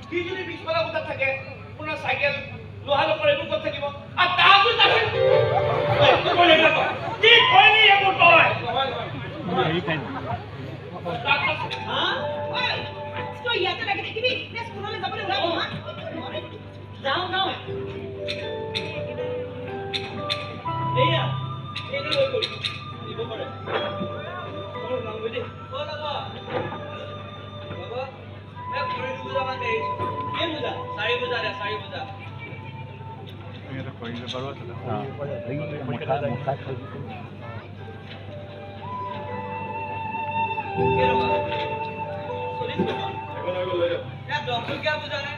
সি যদি পিছফালে কোঠাত থাকে আপোনাৰ চাইকেল লোহা লকৰ এইবোৰ ক'ত থাকিব আৰু তাহাঁতো তাহে কি কৰিলি এইবোৰ তই তই ইয়াতে লাগি থাকিবি নে স্কুললৈ যাবলৈ ওলাব হা যাওঁ যাওঁ এয়া এইটো লৈ গ'ল দিব পাৰে বাবা मैं पूरी पूजा मान दे ये पूजा सारी पूजा रे सारी पूजा ये तो कोई नहीं परवाह चला हां मुखा के रो सोलिस को एगो ना ले लो क्या डॉक्टर क्या पूजा रे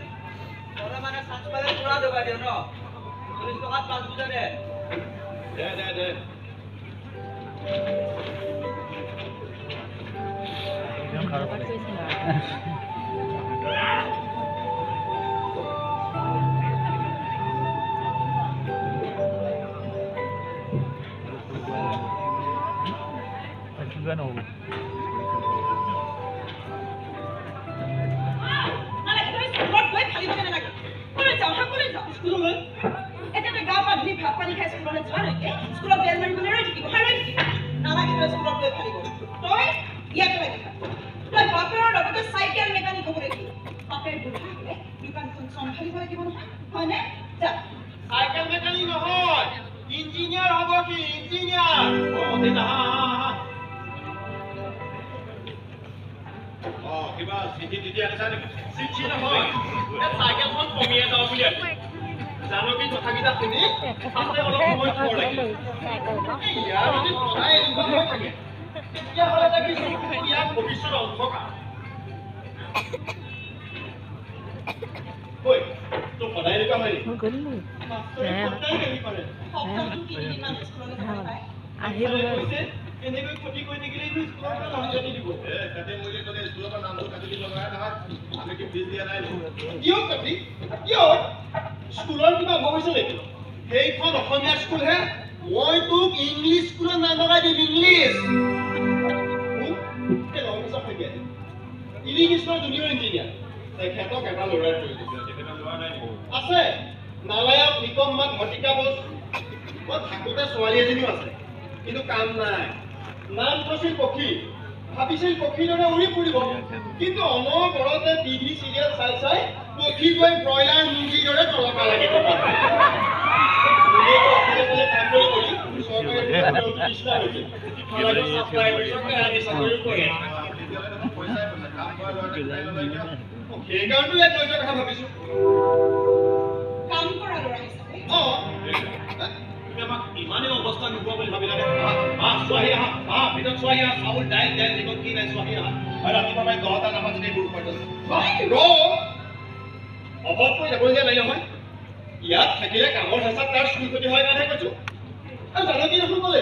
तोरा माने सात वाले पूरा देबा दियो न सोलिस को हाथ पांच पूजा रे दे एकदम खराब है juga no নালে তুমি স্কুলত গৈ খালি বনাব লাগে কলে যাও স্কুললৈ এটা গাঁও পাধি ভাত পানী খাই স্কুললৈ যোৱা নাই স্কুলত বেল মাৰিবলৈ ৰৈ থাকিব হাৰে নালাগে তই স্কুলত গৈ খালি তই ইয়াতে লাগি তই বাপেৰৰ লগতে চাইকেল মেকানিক হ'ব লাগিব বাপেৰ বুঢ়া দোকানখন চম্ভালিব লাগিব নহয় হয়নে যা साइकिल मैकेनिक নহয় इंजीनियर হব কি इंजीनियर ओ দেতা ओ কিবা সিটি দিদি আনিছা নেকি সিটি নহয় এ সাইকেলখন কমিয়ে যাও বুলি আছে জানো কি কথা কিটা শুনি সামনে অলপ সময় থৰ লাগিব ইয়াৰ যদি সদায় এনেকুৱা হৈ থাকে তেতিয়া হলে কি ইয়াৰ ভৱিষ্যত অন্ধকাৰ কই তো সদায় এনেকুৱা হয় নেকি আহিব এনেকৈ ক্ষতি কৰি থাকিলে স্কুলৰ নাম কাটি দিব কাটি মই যদি স্কুলৰ নামটো কাটি দিব লগা নহয় আমি কি ফিজ দিয়া নাই কিয় কাটি কিয় স্কুলৰ কিবা ভৱিষ্যত নেকি সেইখন অসমীয়া স্কুল হে মই তোক ইংলিছ স্কুলৰ নাম লগাই দিম ইংলিছ ইংলিছৰ জুনিয়ৰ ইঞ্জিনিয়াৰ তেখেতক এটা ল'ৰাই কৰি দিছে তেখেতক ল'ৰা নাই আছে নালায়ক নিকম্মা ঘটিকা বস মই থাকোতে ছোৱালী এজনীও আছে কিন্তু কাম নাই নাম কৈছিল পক্ষী ভাবিছিল পক্ষীৰ দৰে উৰি ফুৰিব কিন্তু অনবৰতে টিভি চিৰিয়েল চাই চাই পক্ষী গৈ ব্ৰইলাৰ মুৰ্গীৰ দৰে তলকা লাগি থকা সেইকাৰণে ইয়াত লৈ যোৱাৰ কথা ভাবিছো কাম কৰা ল'ৰা হিচাপে তুমি আমাক ইমানেই অৱস্থা নোপোৱা বুলি ভাবিলা নে চোৱাহি আহা ভিতৰত চোৱাহি আহা চাউল দাইল যিকত কি নাই চোৱাহি আহা আৰু ৰাতিপুৱা প্ৰায় 10টা নামাজ যদি গুৰু পাইছে অভাৱ কৰি যাবলগীয়া নাই নহয় ইয়াত থাকিলে কামৰ হেঁচাত তাৰ স্কুল ক্ষতি হয় কাৰণে কৈছো আৰু জানো কি দেখোন ক'লে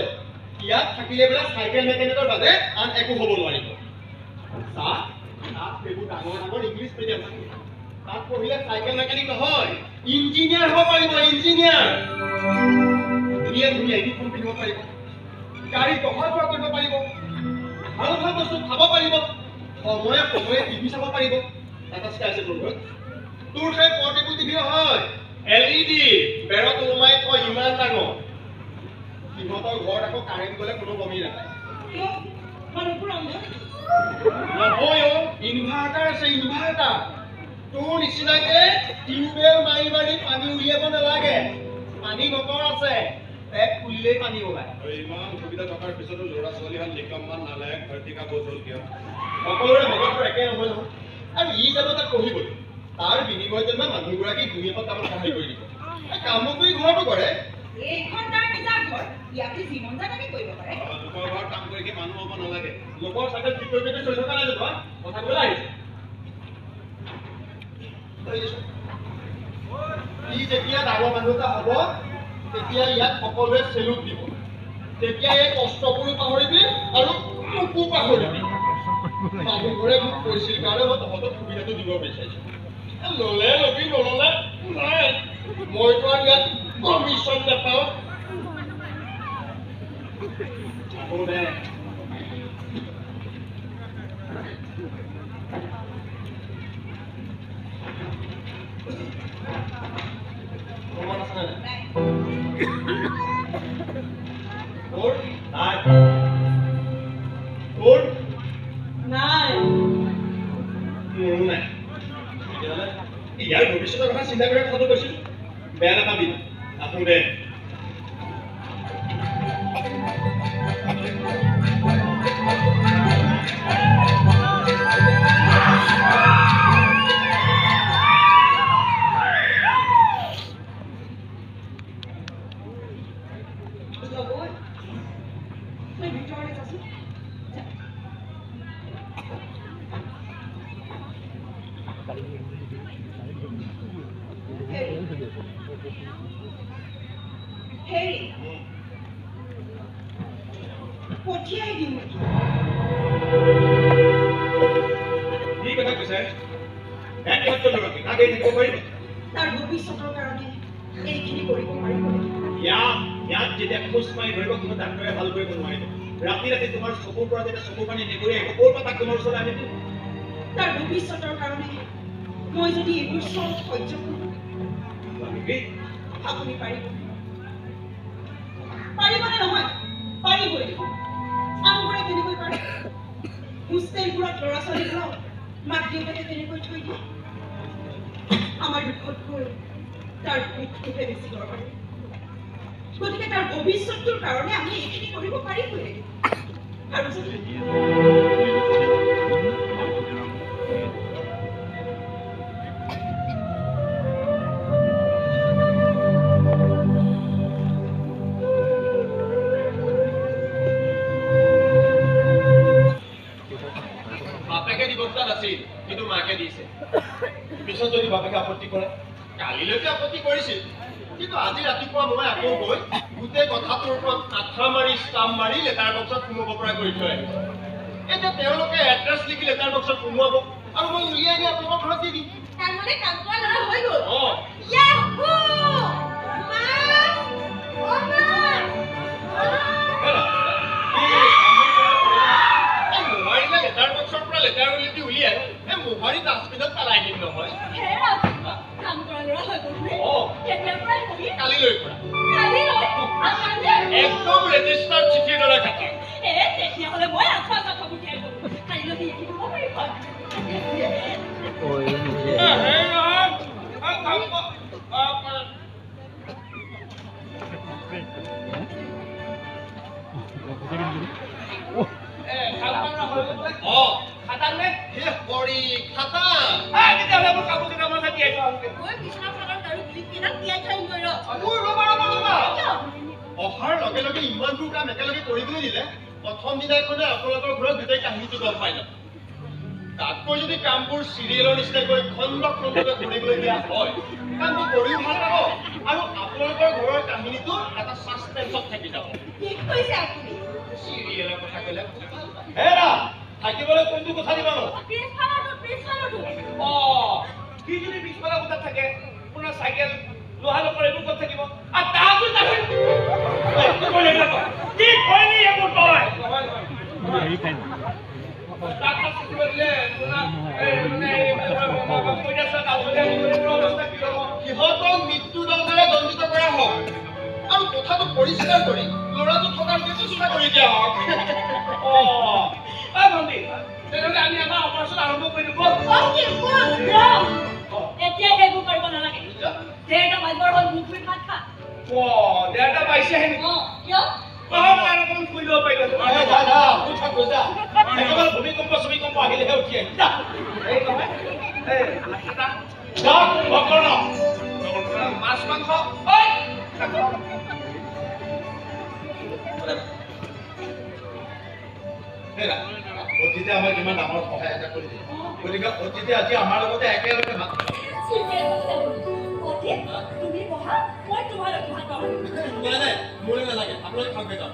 ইয়াত থাকিলে বোলে চাইকেল মেকানিকৰ বাদে আন একো হ'ব নোৱাৰিব তাত সেইবোৰ ডাঙৰ ডাঙৰ ইংলিছ মিডিয়াম থাকে তাত পঢ়িলে চাইকেল মেকানিক নহয় ইঞ্জিনিয়াৰ হ'ব পাৰিব ইঞ্জিনিয়াৰ ধুনীয়া ধুনীয়া ইউনিফৰ্ম পিন্ধিব পাৰিব গাড়ী অহা যোৱা কৰিব পাৰিব ভাল ভাল বস্তু খাব পাৰিব সময়ে সময়ে টিভি চাব পাৰিব এটা স্কাই আছে তোৰ তোৰ সেই পৰ্টেবল টিভি নহয় LED বেৰত ওলমাই থৈ ইমান ডাঙৰ সিহঁতৰ ঘৰত আকৌ কাৰেণ্ট গ'লে কোনো গমেই নাপায় নহয় ইনভাৰ্টাৰ আছে ইনভাৰ্টাৰ তোৰ নিচিনাকে টিউবেল মাৰি মাৰি পানী উলিয়াব নালাগে পানী মটৰ আছে টেপ খুলিলেই পানী ওলায় ইমান সুবিধা থকাৰ পিছতো ল'ৰা ছোৱালীহাল নিকম্মান নালায়ক ভৰ্তিকা বোধ হ'ল কিয় সকলোৰে মগজটো একে নহয় নহয় আৰু ই যাব তাক পঢ়িবলৈ তাৰ বিনিময়ত যেনিবা মানুহগৰাকী ঘূৰিয়েকত কামত সহায় কৰি দিব কাম কৰি ঘৰতো কৰে এইখন তাৰ নিজা ঘৰ ইয়াতে জীৱন জানাকে কৰিব পাৰে লোকৰ ঘৰত কাম কৰি কি মানুহ হ'ব নালাগে লোকৰ চাইকেল ঠিক কৰি চলি থকা নাই যোৱা কথা ক'বলৈ আহিছে ই যেতিয়া ডাঙৰ মানুহ এটা হ'ব তেতিয়া ইয়াত সকলোৱে চেলুট দিব তেতিয়া এই কষ্টবোৰো পাহৰিবি আৰু তোকো পাহৰিবি মানুহবোৰে মোক কৈছিল কাৰণে মই তহঁতক সুবিধাটো দিব বিচাৰিছোঁ ল'লে ল'বি নল'লে নাই মইতো আৰু ইয়াত কমিশ্যন নাপাওঁ মোৰো নাই তেতিয়াহ'লে ইয়াৰ ভৱিষ্যতৰ কথা চিন্তা কৰি কথাটো কৈছোঁ বেয়া নাপাবি আহোঁ দে ৰাতি ৰাতি তোমাৰ চকুৰ পৰা যেতিয়া চকুৰ পানী নিগৰি আহিব ক'ৰ পৰা তাক তোমাৰ ওচৰত আনিব তাৰ ভৱিষ্যতৰ কাৰণে মই যদি এইবোৰ চব সহ্য কৰোঁ আপুনি পাৰিবনে নহয় পাৰিবই আমবোৰে কেনেকৈ পাৰে হোষ্টেলবোৰত ল'ৰা ছোৱালীবোৰক মাক দেউতাকে কেনেকৈ থৈ দিয়ে আমাৰ দুখতকৈ তাৰ সুখটোহে বেছি দৰকাৰ গতিকে তাৰ ভৱিষ্যতৰ কাৰণে আমি এইখিনি কৰিব পাৰিবই আৰু বাপেকে দিবতা নাছিল কিন্তু মাকে দিছে পিছত যদি বাপেকে আপত্তি কৰে কালিলৈকে আপত্তি কৰিছিল কিন্তু আজি ৰাতিপুৱা মই আকৌ গৈ গোটেই কথাটোৰ ওপৰত আঠা মাৰি ষ্টাম্প মাৰি লেটাৰ বক্সত সোমাব পৰা কৰি থৈ আহিছোঁ এতিয়া তেওঁলোকে এড্ৰেছ লিখি লেটাৰ বক্সত সোমোৱাব আৰু মই উলিয়াই আনি আপোনালোকৰ ঘৰত দি দিম তাৰমানে কাম কৰা ল'ৰা হৈ গ'ল মোবাইলে লেটাৰ বক্সৰ পৰা লেটাৰ উলিয়াই উলিয়াই মোবাইল ডাষ্টবিনত পেলাই দিম নহয় কালিলৈ পৰা একদম ৰেজিষ্টাৰ চিঠিৰ দৰে থাকে তেতিয়াহ'লে মই আঠা কথা বুজাই দিম কালিলৈ দিব পাৰিব অহাৰ লগে লগে ইমানবোৰ কাম একেলগে কৰিবলৈ দিলে প্ৰথম দিনাখনে আপোনালোকৰ ঘৰত গোটেই কাহিনীটো গম পাই লম তাতকৈ যদি কামবোৰ চিৰিয়েলৰ নিচিনাকৈ খণ্ড খণ্ডকৈ কৰিবলৈ দিয়া হয় কামটো কৰিও ভাল পাব আৰু আপোনালোকৰ ঘৰৰ কাহিনীটো এটা ছাছপেন্সত থাকি যাব চিৰিয়েলৰ কথা ক'লে হেৰা থাকিবলৈ কোনটো কথা দিব সি যদি পিছফালে কোঠাত থাকে আপোনাৰ চাইকেল লোহা লোকৰ এইবোৰ ক'ত থাকিব আৰু তাতো সিহঁতক মৃত্যুদণ্ডেৰে দণ্ডিত কৰা হওক আৰু কথাটো পৰিষ্কাৰ কৰি ল'ৰাটো থকাৰ ব্যৱস্থা কৰি দিয়া হওক তেনেহ'লে আমি আমাৰ অপাৰেশ্যন আৰম্ভ কৰি দিব এতিয়া সেইবোৰ কৰিব নালাগে দেৰটা বাজিবৰ হ'ল মুখ ধুই ভাত খা দেৰটা পাইছেহে নেকি কিয় অকণমান শুই ল'ব পাৰিলে ভূমিকম্প চুমিকম্প আহিলেহে উঠি আহিম মাছ মাংস অতীতে আমাক ইমান ডাঙৰ সহায় এটা কৰি দিয়ে গতিকে অতীতে আজি আমাৰ লগতে একেলগে ভাত মোৰে নালাগে আপোনালোকে খাওঁগে যাওক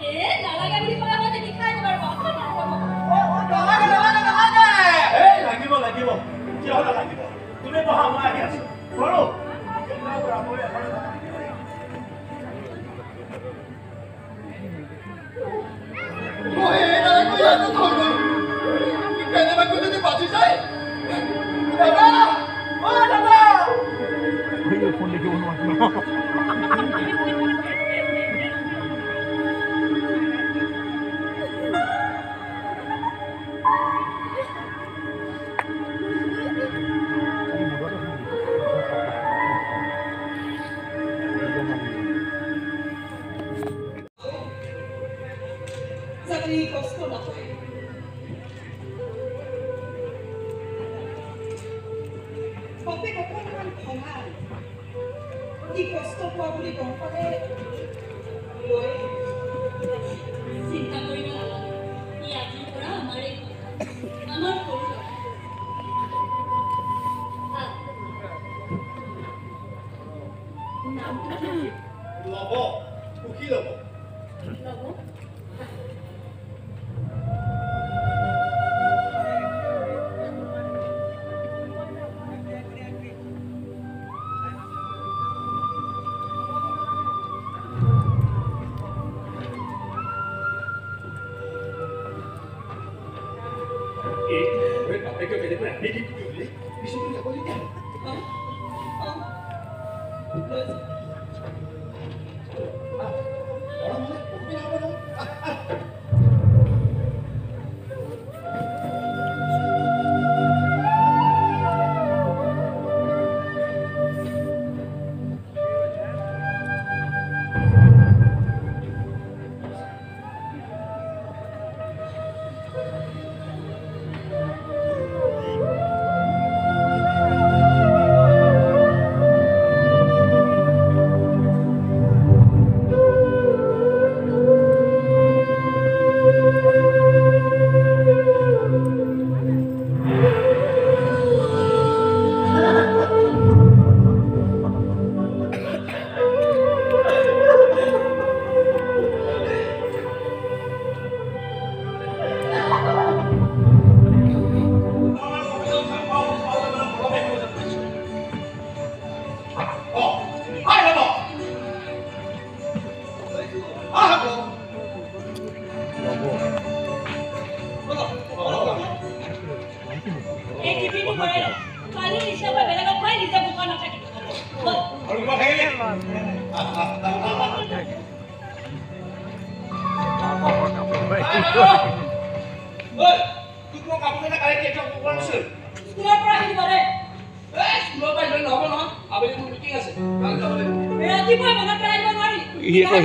লাগিব লাগিব কিয় নালাগিব তুমি বহা মই আহি আছো কৰো কেনেবাকৈ যদি বাজি যায় ফোন দেখিব নোৱাৰো বাপেক অকণমান খঙাল অতি কষ্ট পোৱা বুলি গম পালে লৈ চিন্তা কৰিব নালাগে ই আজিৰ পৰা আমাৰে আমাৰ সৰু নামটো কি লব সুখী লব ল'ব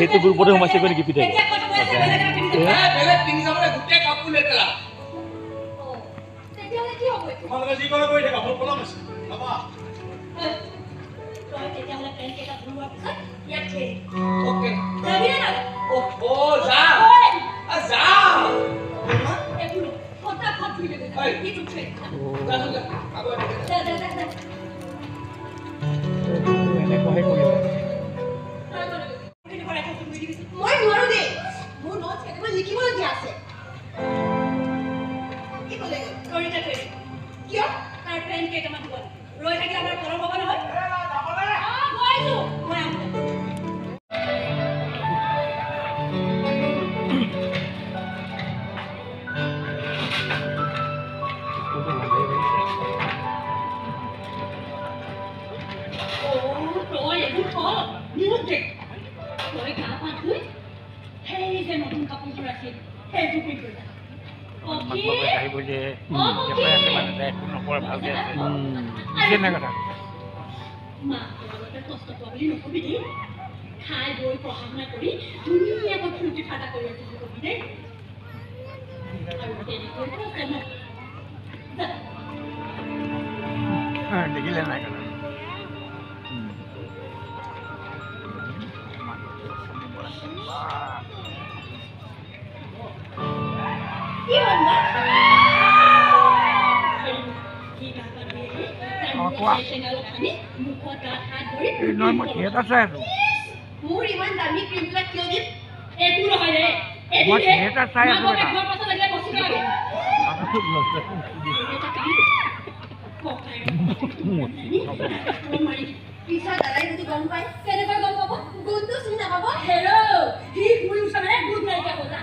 সেইটো গ্ৰুপতে সোমাইছে নেকি পিতে মোৰ ইমান দামী ক্ৰীমবিলাক কিয় দিম একো নহয় ৰে মই এটা চাই আছো এটা ঘৰ পাছত লাগিলে বস্তু লাগে পিছা দাদাই যদি গম পায় কেনেকৈ গম পাব গুণটো চিনি নাপাব হেল্ল' সি শুই উঠা মানে গুণ নাইকিয়া বজা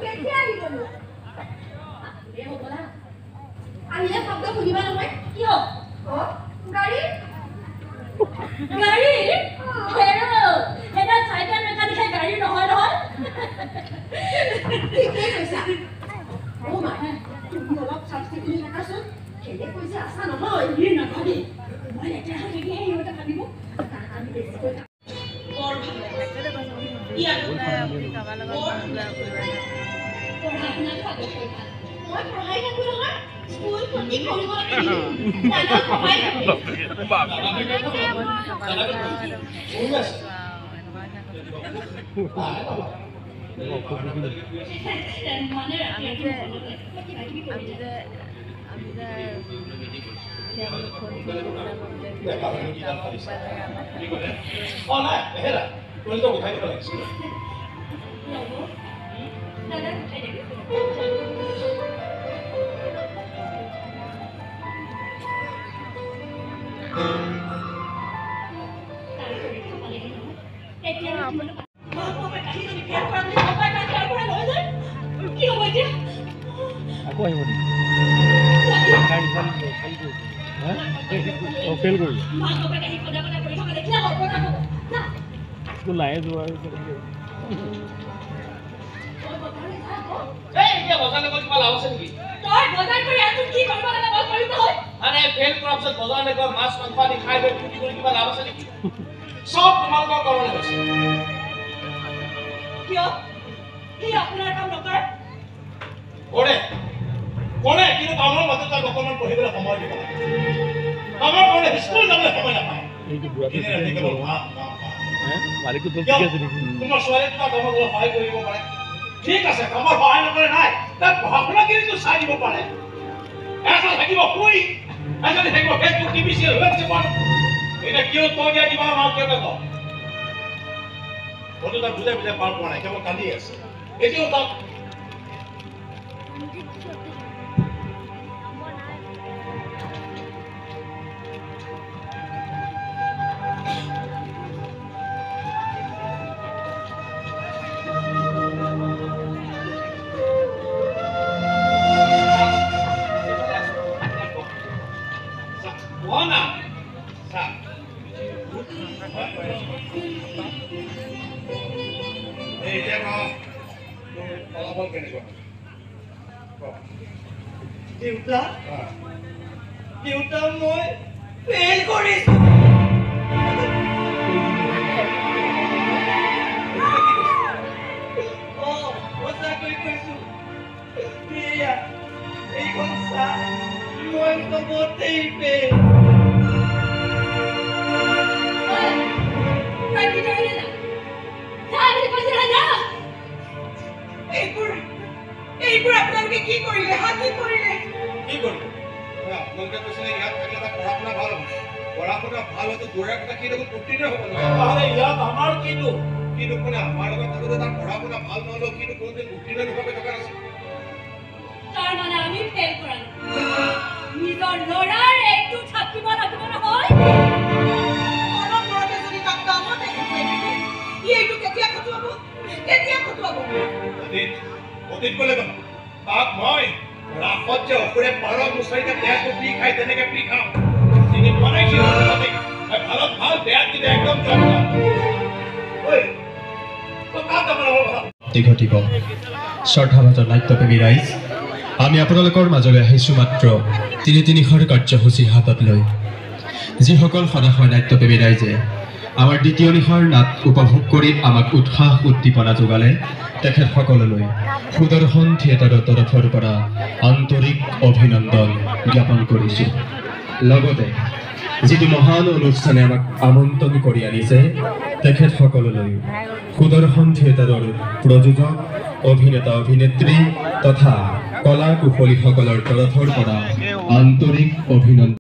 কেতিয়া আহি গ'লো এই হ'বলা আহিলে শব্দ শুনিবা নহয় কি হ'ল গাড়ী গাড়ী হেল্ল' এটা চাইকেল মেকানিকে গাড়ী নহয় নহয় ঠিকেই কৈছা অ' মা তুমি অলপ চাফ চিকুণ থাকাচোন কেলে কৈছে আছা নহয় এই নাভাবি মই এতিয়া থাকিলে সিহঁতে ভাবিব আমি বেছিকৈ বৰ ভাল লাগে পঢ়া শুনা খাব মই পঢ়াই থাকোঁ নহয় স্কুল ক্ষতি কৰিব দাদাক সহায় মানে আকৌ আহিব নেকি ফেল কৰি স্কুল নাই যোৱা সব তোমালোকৰ কাৰণে হৈছে কিয় কি আপোনাৰ কাম নকৰে কৰে কিন্তু কামৰ মাজত তাক অকণমান পঢ়িবলৈ সময় দিব লাগে কামৰ কাৰণে স্কুল যাবলৈ সময় নাপায় তোমাৰ ছোৱালী তোমাক কামত সহায় কৰিব পাৰে ঠিক আছে কামত সহায় নকৰে নাই তাক পঢ়া শুনা কিন্তু চাই দিব পাৰে এটা থাকিব শুই এজনী থাকিব ফেচবুক টিভি চিৰিয়েল ৱেব জীৱন এটা কিয় কৈ দিয়া কিবা মাক কিয় কওঁ মইতো তাক বুজাই পাৰ পোৱা নাই কেৱল কান্দি আছে এতিয়াও তাক মই ফেল কৰিছো সঁচাকৈ কৈছো এইখন চা মই চবতেই ফেল এইবোৰ আপোনালোকে কি কৰিলে কি কৰিলে আপোনালোকে কৈছিলে ইয়াত থাকিলে এটা পঢ়া শুনা ভাল হ'ব পঢ়া শুনা ভাল হয়তো দৌৰাৰ কথা কি দেখোন উত্তীৰ্ণ হ'ব নহ'লে ইয়াত আমাৰ কিনো কোনে আমাৰ লগত থাকোঁতে তাৰ পঢ়া শুনা ভাল নহ'লেও কিন্তু কোনোদিন উত্তীৰ্ণ নোহোৱাকৈ থকা নাছিল তাৰ মানে আমি ফেল কৰালো নিজৰ ল'ৰাৰ একটো থাকিব লাগিব নহয় অলপ ঘৰতে যদি তাক কামত এইটো কেতিয়া খটুৱাব অতীত ক'লে তাক মই ৰাসত যে অসুৰে পাৰ মুচাৰিতে বেয়াটো পি খাই তেনেকে পি খাওঁ চিনি পোৱা নাই ভালত ভাল বেয়া কিন্তু একদম দীঘটিব শ্ৰদ্ধাভাজন নাট্যপ্ৰেমী ৰাইজ আমি আপোনালোকৰ মাজলৈ আহিছোঁ মাত্ৰ তিনিশৰ কাৰ্যসূচী হাতত লৈ যিসকল সদাশয় নাট্যপ্ৰেমী ৰাইজে আমাৰ দ্বিতীয় নিশাৰ নাট উপভোগ কৰি আমাক উৎসাহ উদ্দীপনা যোগালে তেখেতসকললৈ সুদৰ্শন থিয়েটাৰৰ তৰফৰ পৰা আন্তৰিক অভিনন্দন জ্ঞাপন কৰিছোঁ লগতে যিটো মহান অনুষ্ঠানে আমাক আমন্ত্ৰণ কৰি আনিছে তেখেতসকললৈ সুদৰ্শন থিয়েটাৰৰ প্ৰযোজক অভিনেতা অভিনেত্ৰী তথা কলা কুশলীসকলৰ তৰফৰ পৰা আন্তৰিক অভিনন্দন